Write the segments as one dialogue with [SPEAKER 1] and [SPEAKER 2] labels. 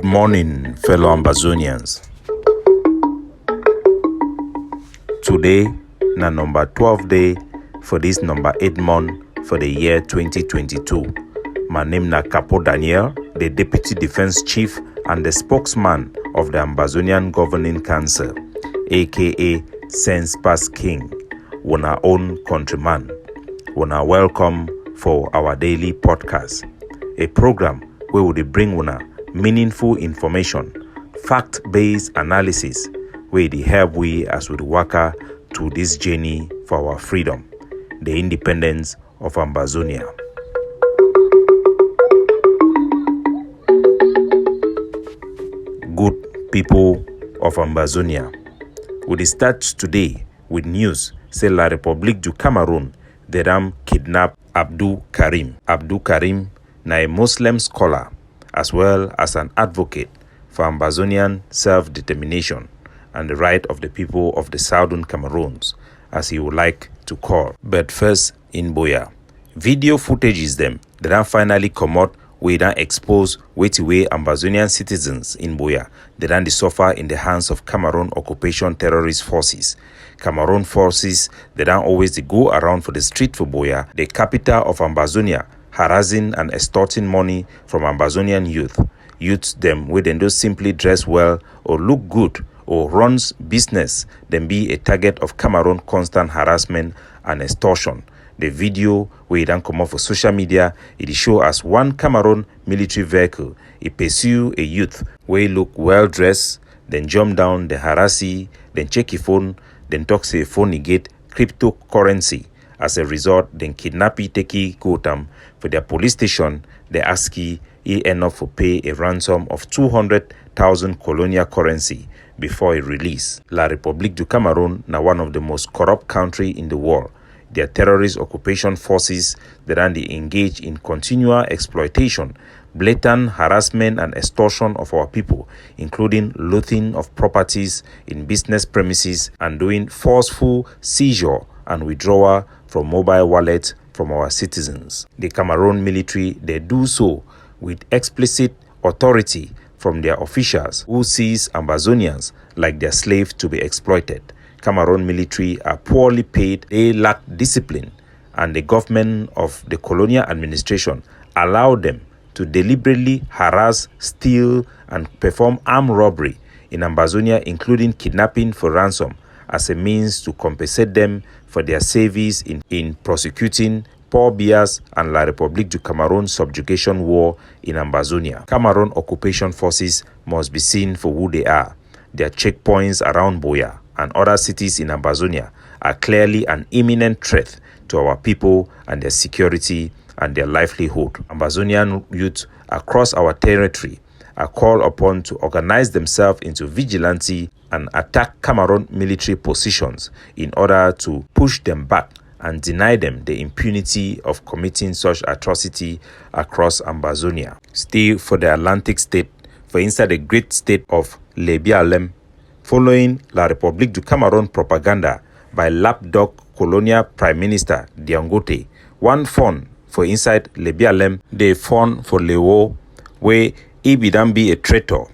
[SPEAKER 1] morning, fellow Ambazonians. Today, na number 12 day for this number 8 month for the year 2022. My name na Capo Daniel, the Deputy Defense Chief and the spokesman of the Ambazonian Governing Council, aka Sense Pass King, our own countryman. Una welcome for our daily podcast, a program where we bring una meaningful information, fact-based analysis, where they help we as we work to this journey for our freedom, the independence of Ambazonia. Good people of Ambazonia, we start today with news say La République du Cameroon they ram kidnap Abdul Karim. Abdul Karim na a Muslim scholar as well as an advocate for Ambazonian self-determination and the right of the people of the southern Cameroons, as he would like to call. But first, in Buea, video footages them that finally come out we then expose way Ambazonian citizens in Buea they then suffer in the hands of Cameroon occupation terrorist forces. Cameroon forces they then always go around for the street for Buea, the capital of Ambazonia, harassing and extorting money from Ambazonian youth. Youths them where they don't simply dress well or look good or runs business, then be a target of Cameroon constant harassment and extortion. The video where it then come up for social media, it show as one Cameroon military vehicle. It pursue a youth where he look well dressed, then jump down, then harass he, then check his phone, then talk say phone negate cryptocurrency. As a result, then kidnap he take he go tam for their police station. They ask he end up for pay a ransom of 200,000 colonial currency before he release. La République du Cameroon now one of the most corrupt country in the world. Their terrorist occupation forces that they engage in continual exploitation, blatant harassment and extortion of our people, including looting of properties in business premises and doing forceful seizure and withdrawal from mobile wallets from our citizens. The Cameroon military, they do so with explicit authority from their officials who sees Ambazonians like their slaves to be exploited. Cameroon military are poorly paid, they lack discipline, and the government of the colonial administration allowed them to deliberately harass, steal, and perform armed robbery in Ambazonia, including kidnapping for ransom, as a means to compensate them for their service in prosecuting Paul Biya's and La République du Cameroon subjugation war in Ambazonia. Cameroon occupation forces must be seen for who they are. Their checkpoints around Buea and other cities in Ambazonia are clearly an imminent threat to our people and their security and their livelihood. Ambazonian youth across our territory are called upon to organize themselves into vigilante and attack Cameroon military positions in order to push them back and deny them the impunity of committing such atrocity across Ambazonia. Still for the Atlantic state, for inside the great state of Lewoh, following La République du Cameroon propaganda by lapdog colonial Prime Minister Dangote, one fund for inside Lewoh, the fund for Lewoh, where he be a traitor,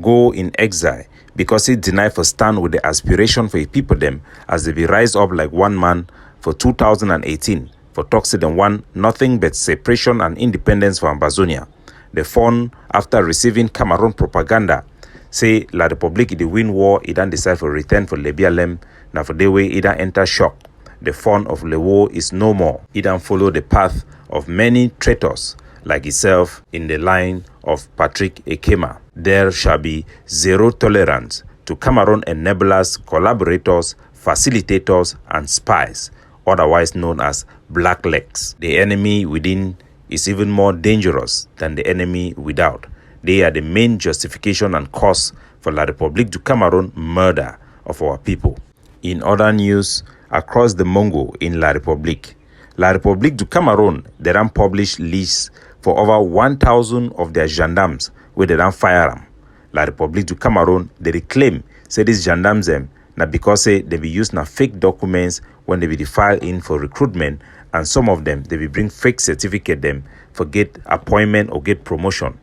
[SPEAKER 1] go in exile because he denied for stand with the aspiration for a people them as they be rise up like one man for 2018 for talks to them one nothing but separation and independence for Ambazonia. The fund, after receiving Cameroon propaganda, say La République the win war, it then decide for return for Lewoh. Now for the way it then enter shock. The fun of Lewoh is no more. It then follow the path of many traitors like himself in the line of Patrick Ekema. There shall be zero tolerance to Cameroon enablers, collaborators, facilitators, and spies, otherwise known as black legs. The enemy within is even more dangerous than the enemy without. They are the main justification and cause for La République du Cameroon murder of our people. In other news, across the Mongo in La République du Cameroon, they don't publish lists for over 1,000 of their gendarmes where they don't fire them. La République du Cameroon, they claim, say these gendarmes them, now because say they be used na fake documents when they be filed in for recruitment, and some of them, they will bring fake certificate them for get appointment or get promotion.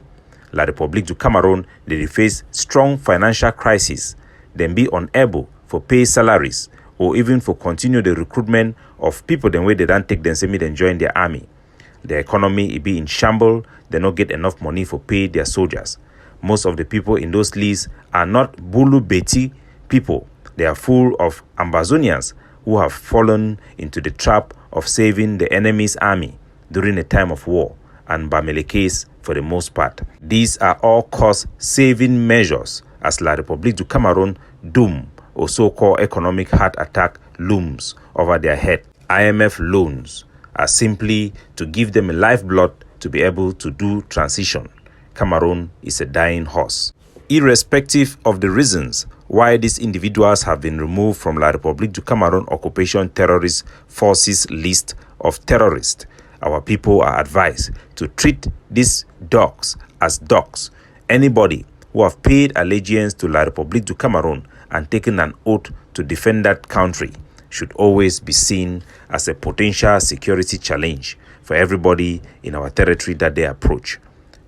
[SPEAKER 1] La République du Cameroon, they face strong financial crisis, then be unable for pay salaries or even for continue the recruitment of people the way they don't take them, say me then join their army. The economy it be in shambles, they don't get enough money for pay their soldiers. Most of the people in those lists are not Bulu Beti people. They are full of Ambazonians who have fallen into the trap of saving the enemy's army during a time of war and Bamelekes for the most part. These are all cost-saving measures as La République du Cameroon doom or so-called economic heart attack looms over their head. IMF loans are simply to give them a lifeblood to be able to do transition. Cameroon is a dying horse. Irrespective of the reasons why these individuals have been removed from La République du Cameroon Occupation Terrorist Forces list of terrorists, our people are advised to treat these dogs as dogs. Anybody who have paid allegiance to La République du Cameroon and taken an oath to defend that country should always be seen as a potential security challenge for everybody in our territory that they approach.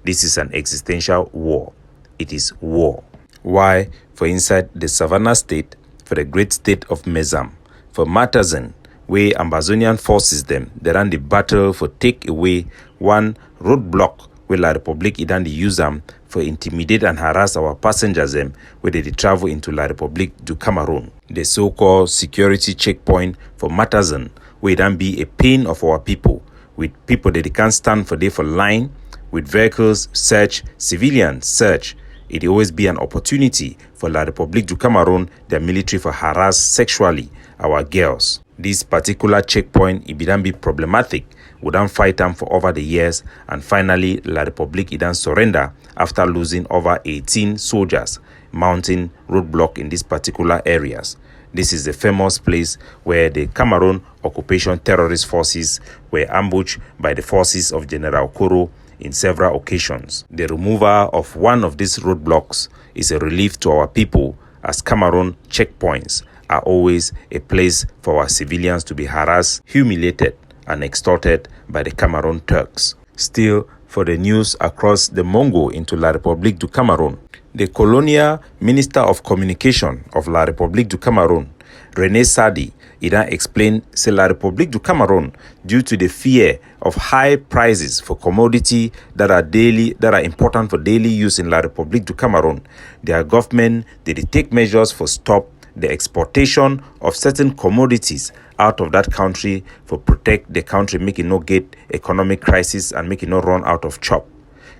[SPEAKER 1] This is an existential war. It is war. Why? For inside the Savannah state, for the great state of Mezam, for Matazen, where Ambazonian forces them, they ran the battle for take away one roadblock where La République idan the use them for intimidate and harass our passengers them where they travel into La République du Cameroon. The so-called security checkpoint for Matazen, where it then be a pain of our people, with people that they can't stand for day for line, with vehicles search, civilian search. It always be an opportunity for La République du Cameroon, their military, for harass sexually our girls. This particular checkpoint, it then be problematic. We don't fight them for over the years, and finally La République it then surrender after losing over 18 soldiers mounting roadblock in these particular areas. This is the famous place where the Cameroon Occupation Terrorist Forces were ambushed by the forces of General Koro in several occasions. The removal of one of these roadblocks is a relief to our people, as Cameroon checkpoints are always a place for our civilians to be harassed, humiliated, and extorted by the Cameroon Turks. Still, for the news across the Mongo into La République du Cameroon, the colonial Minister of Communication of La République du Cameroon, René Sadi, he then explained, say La République du Cameroon, due to the fear of high prices for commodity that are important for daily use in La République du Cameroon, their government did take measures for stop the exportation of certain commodities out of that country for protect the country, make it not get economic crisis and make it not run out of chop.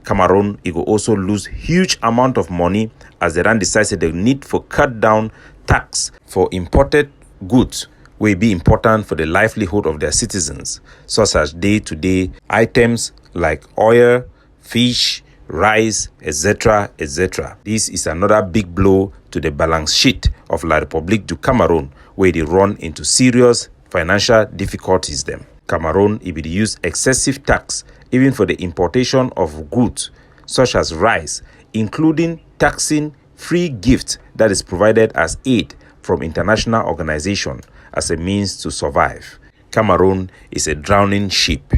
[SPEAKER 1] Cameroon, it will also lose huge amount of money as they then decided the need for cut down tax for imported goods will be important for the livelihood of their citizens, such as day-to-day items like oil, fish, rice, etc., etc. This is another big blow to the balance sheet of La République du Cameroon, where they run into serious financial difficulties. Them Cameroon, if it use excessive tax even for the importation of goods such as rice, including taxing free gifts that is provided as aid from international organizations as a means to survive. Cameroon is a drowning ship.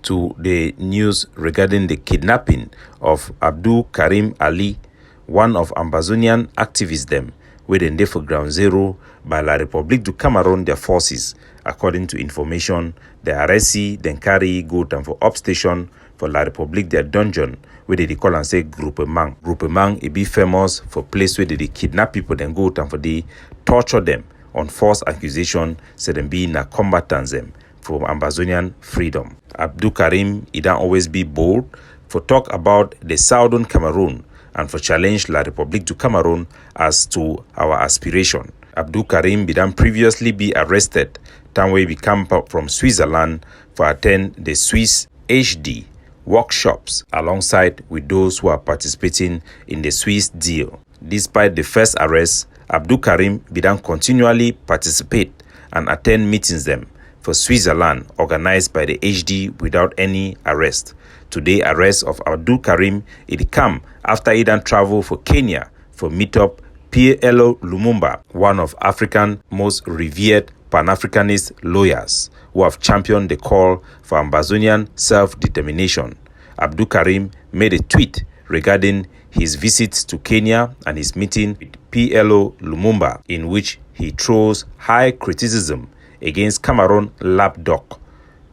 [SPEAKER 1] To the news regarding the kidnapping of Abdul Karim Ali, one of Ambazonian activists them, waiting there for ground zero by La République du Cameroon, their forces. According to information, the RSC then carry go down for upstation for La République, their dungeon, where they call and say groupement. Groupement, it be famous for place where they kidnap people, then go down for they torture them on false accusation, say them being a combatants them for Ambazonian freedom. Abdul Karim, he don't always be bold for talk about the Southern Cameroon and for challenge La République du Cameroon as to our aspiration. Abdul Karim began previously be arrested time we come from Switzerland for attend the Swiss HD workshops alongside with those who are participating in the Swiss deal. Despite the first arrest, Abdul Karim began continually participate and attend meetings them for Switzerland organized by the HD without any arrest. Today, arrest of Abdul Karim it come after he done travel for Kenya for meetup P.L.O. Lumumba, one of Africa's most revered Pan-Africanist lawyers who have championed the call for Ambazonian self-determination. Abdul Karim made a tweet regarding his visit to Kenya and his meeting with PLO Lumumba, in which he throws high criticism against Cameroon lapdog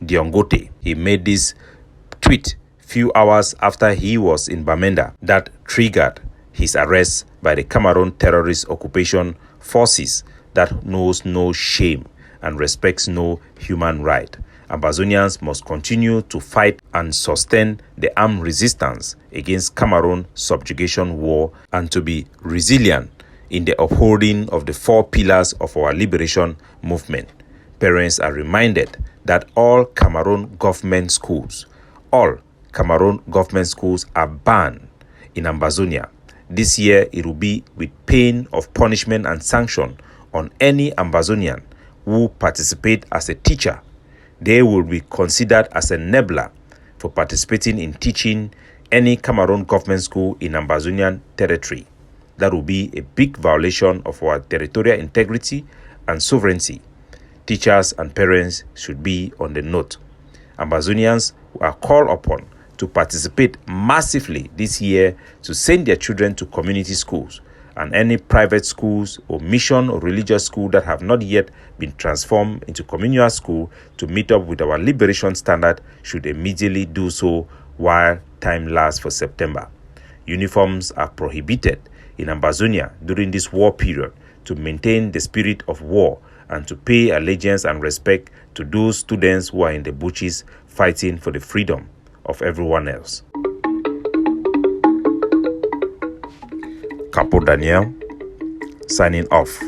[SPEAKER 1] Diongote. He made this tweet few hours after he was in Bamenda that triggered his arrest by the Cameroon terrorist occupation forces that knows no shame and respects no human right. Ambazonians must continue to fight and sustain the armed resistance against Cameroon subjugation war and to be resilient in the upholding of the 4 pillars of our liberation movement. Parents are reminded that all Cameroon government schools are banned in Ambazonia. This year, it will be with pain of punishment and sanction on any Ambazonian who participate as a teacher. They will be considered as a enabler for participating in teaching any Cameroon government school in Ambazonian territory. That will be a big violation of our territorial integrity and sovereignty. Teachers and parents should be on the note. Ambazonians are called upon to participate massively this year to send their children to community schools, and any private schools or mission or religious school that have not yet been transformed into communal school to meet up with our liberation standard should immediately do so while time lasts for September. Uniforms are prohibited in Ambazonia during this war period to maintain the spirit of war and to pay allegiance and respect to those students who are in the bushes fighting for the freedom of everyone else. Capo Daniel, signing off.